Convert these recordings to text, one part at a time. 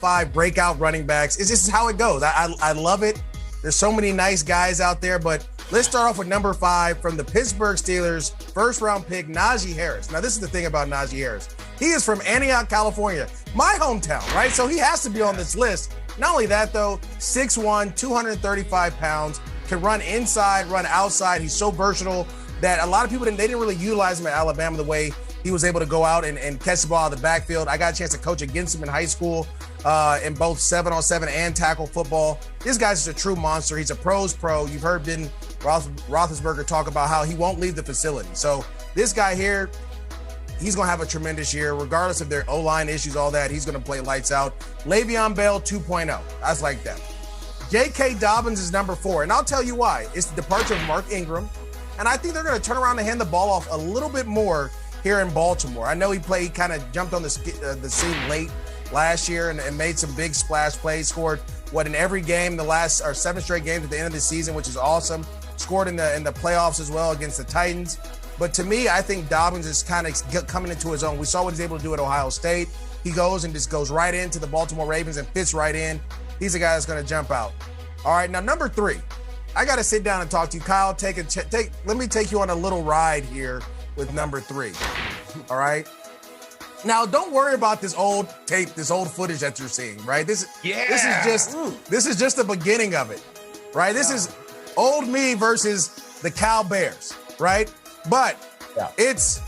5 breakout running backs. This is how it goes. I love it. There's so many nice guys out there, but let's start off with number 5 from the Pittsburgh Steelers, first-round pick, Najee Harris. Now, this is the thing about Najee Harris. He is from Antioch, California, my hometown, right? So he has to be on this list. Not only that, though, 6'1", 235 pounds, can run inside, run outside. He's so versatile that a lot of people didn't really utilize him at Alabama the way he was able to go out and catch the ball out of the backfield. I got a chance to coach against him in high school in both 7-on-7 and tackle football. This guy's just a true monster. He's a pro's pro. You've heard Ben Roethlisberger talk about how he won't leave the facility. So this guy here, he's going to have a tremendous year, regardless of their O-line issues, all that. He's going to play lights out. Le'Veon Bell 2.0. That's like that. J.K. Dobbins is number 4, and I'll tell you why. It's the departure of Mark Ingram, and I think they're going to turn around and hand the ball off a little bit more here in Baltimore. I know he kind of jumped on the scene late last year and made some big splash plays, scored, in every game, the last 7 straight games at the end of the season, which is awesome. Scored in the playoffs as well against the Titans. But to me, I think Dobbins is kind of coming into his own. We saw what he's able to do at Ohio State. He goes and just goes right into the Baltimore Ravens and fits right in. He's a guy that's going to jump out. All right, now number 3. I got to sit down and talk to you. Kyle, let me take you on a little ride here with number 3. All right? Now, don't worry about this old tape, this old footage that you're seeing, right? This is just the beginning of it, right? This is old me versus the Cal Bears, right? But it's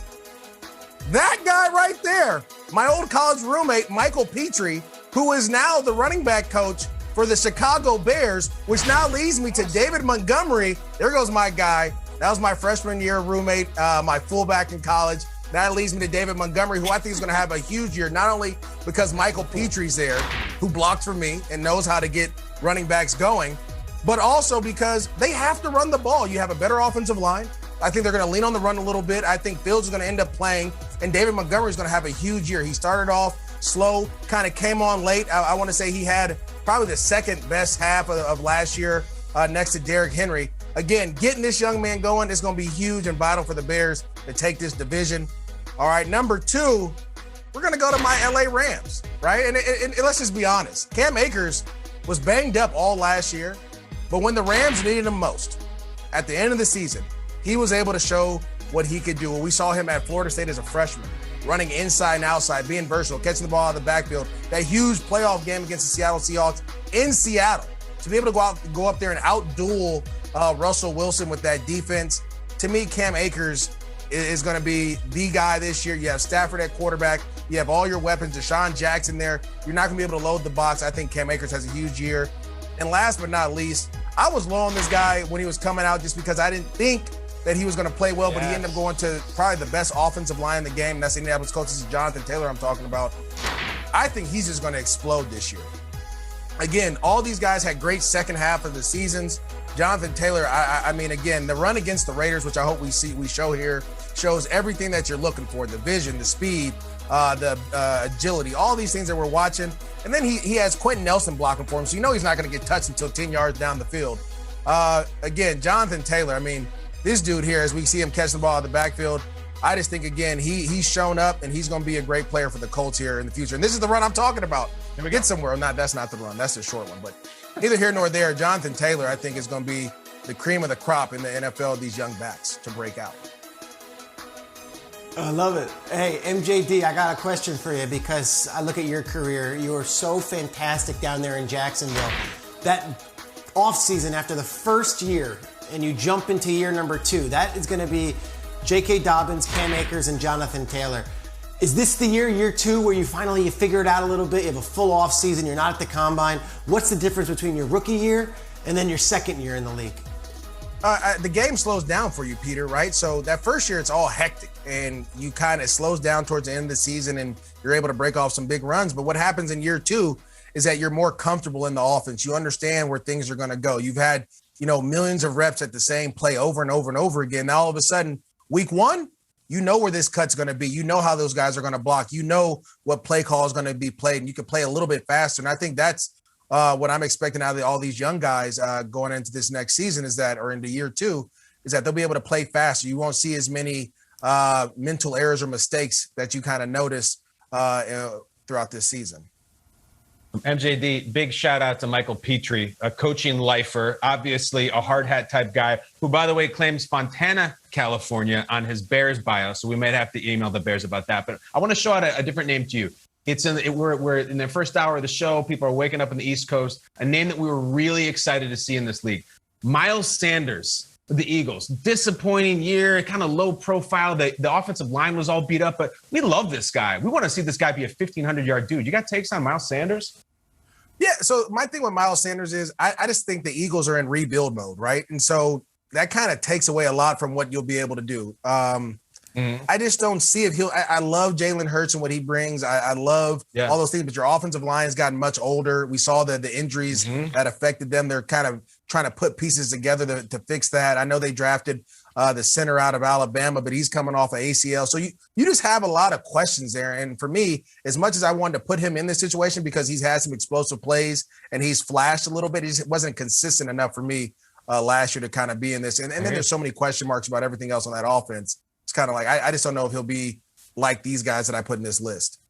that guy right there, my old college roommate, Michael Petrie, who is now the running back coach for the Chicago Bears, which now leads me to David Montgomery. There goes my guy. That was my freshman year roommate, my fullback in college. That leads me to David Montgomery, who I think is going to have a huge year, not only because Michael Petrie's there, who blocks for me and knows how to get running backs going, but also because they have to run the ball. You have a better offensive line. I think they're going to lean on the run a little bit. I think Fields is going to end up playing, and David Montgomery is going to have a huge year. He started off slow, kind of came on late. I want to say he had probably the second best half of last year next to Derrick Henry. Again, getting this young man going is going to be huge and vital for the Bears to take this division. All right, number 2, we're going to go to my LA Rams, right? And let's just be honest. Cam Akers was banged up all last year, but when the Rams needed him most, at the end of the season, he was able to show what he could do. We saw him at Florida State as a freshman, running inside and outside, being versatile, catching the ball out of the backfield. That huge playoff game against the Seattle Seahawks in Seattle. To be able to go up there and out-duel Russell Wilson with that defense, to me, Cam Akers is going to be the guy this year. You have Stafford at quarterback. You have all your weapons. Deshaun Jackson there. You're not going to be able to load the box. I think Cam Akers has a huge year. And last but not least, I was low on this guy when he was coming out just because I didn't think that he was going to play well, but he ended up going to probably the best offensive line in the game. And that's the Indianapolis Colts. This is Jonathan Taylor I'm talking about. I think he's just going to explode this year. Again, all these guys had great second half of the seasons. Jonathan Taylor, I mean, again, the run against the Raiders, which I hope we show here, shows everything that you're looking for: the vision, the speed, the agility, all these things that we're watching. And then he has Quentin Nelson blocking for him, so you know he's not going to get touched until 10 yards down the field. Again, Jonathan Taylor, I mean, this dude here, as we see him catch the ball out of the backfield, I just think, again, he's shown up, and he's going to be a great player for the Colts here in the future. And this is the run I'm talking about. Can we get somewhere? That's not the run. That's the short one. But neither here nor there, Jonathan Taylor, I think, is going to be the cream of the crop in the NFL, these young backs to break out. I love it. Hey, MJD, I got a question for you because I look at your career. You were so fantastic down there in Jacksonville. That offseason after the first year, and you jump into year number 2, that is going to be J.K. Dobbins, Cam Akers, and Jonathan Taylor. Is this the year 2, where you figure it out a little bit? You have a full off season. You're not at the combine. What's the difference between your rookie year and then your second year in the league? The game slows down for you, Peter, right? So that first year, it's all hectic, and you kind of slows down towards the end of the season, and you're able to break off some big runs. But what happens in year 2 is that you're more comfortable in the offense. You understand where things are going to go. You've had, millions of reps at the same play over and over and over again. Now, all of a sudden, week 1, you know where this cut's going to be. You know how those guys are going to block. You know what play call is going to be played, and you can play a little bit faster. And I think that's what I'm expecting out of all these young guys going into this next season or into year 2, is that they'll be able to play faster. You won't see as many mental errors or mistakes that you kind of notice throughout this season. MJD, big shout out to Michael Petrie, a coaching lifer, obviously a hard hat type guy who, by the way, claims Fontana, California on his Bears bio. So we might have to email the Bears about that. But I want to shout out a different name to you. We're in the first hour of the show. People are waking up on the East Coast. A name that we were really excited to see in this league. Miles Sanders. The Eagles, disappointing year, kind of low profile. The offensive line was all beat up, but we love this guy. We want to see this guy be a 1,500-yard dude. You got takes on Miles Sanders? Yeah, so my thing with Miles Sanders is I just think the Eagles are in rebuild mode, right? And so that kind of takes away a lot from what you'll be able to do. I just don't see if I love Jalen Hurts and what he brings. I love all those things, but your offensive line has gotten much older. We saw the injuries that affected them. They're kind of trying to put pieces together to fix that. I know they drafted the center out of Alabama, but he's coming off of ACL. So you just have a lot of questions there. And for me, as much as I wanted to put him in this situation because he's had some explosive plays and he's flashed a little bit, he just wasn't consistent enough for me last year to kind of be in this. And then there's so many question marks about everything else on that offense. It's kind of like I just don't know if he'll be like these guys that I put in this list.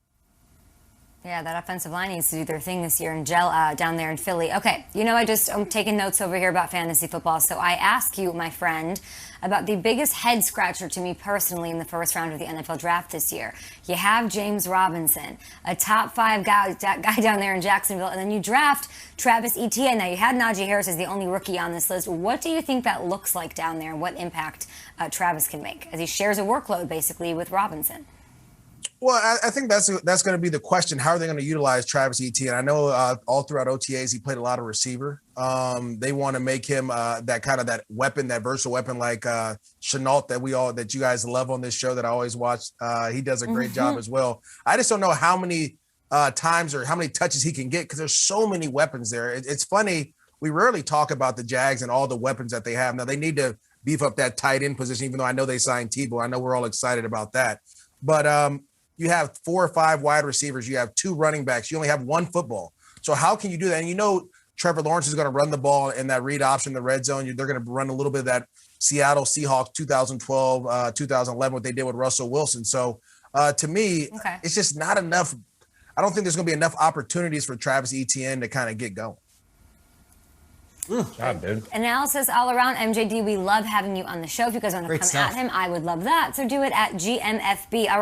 Yeah, that offensive line needs to do their thing this year and gel down there in Philly. Okay, I'm taking notes over here about fantasy football. So I ask you, my friend, about the biggest head scratcher to me personally in the first round of the NFL draft this year. You have James Robinson, a top 5 guy down there in Jacksonville, and then you draft Travis Etienne. Now, you had Najee Harris as the only rookie on this list. What do you think that looks like down there and what impact Travis can make as he shares a workload basically with Robinson? Well, I think that's going to be the question. How are they going to utilize Travis Etienne? I know all throughout OTAs he played a lot of receiver. They want to make him that weapon, that versatile weapon like Chenault that you guys love on this show that I always watch. He does a great job as well. I just don't know how many times or how many touches he can get because there's so many weapons there. It's funny. We rarely talk about the Jags and all the weapons that they have. Now, they need to beef up that tight end position, even though I know they signed Tebow. I know we're all excited about that. But you have 4 or 5 wide receivers. You have 2 running backs. You only have 1 football. So how can you do that? And Trevor Lawrence is going to run the ball in that read option, in the red zone. They're going to run a little bit of that Seattle Seahawks 2012, 2011, what they did with Russell Wilson. So to me, it's just not enough. I don't think there's going to be enough opportunities for Travis Etienne to kind of get going. Job, dude. Analysis all around. MJD, we love having you on the show. If you guys want to come at him, I would love that. So do it at GMFB.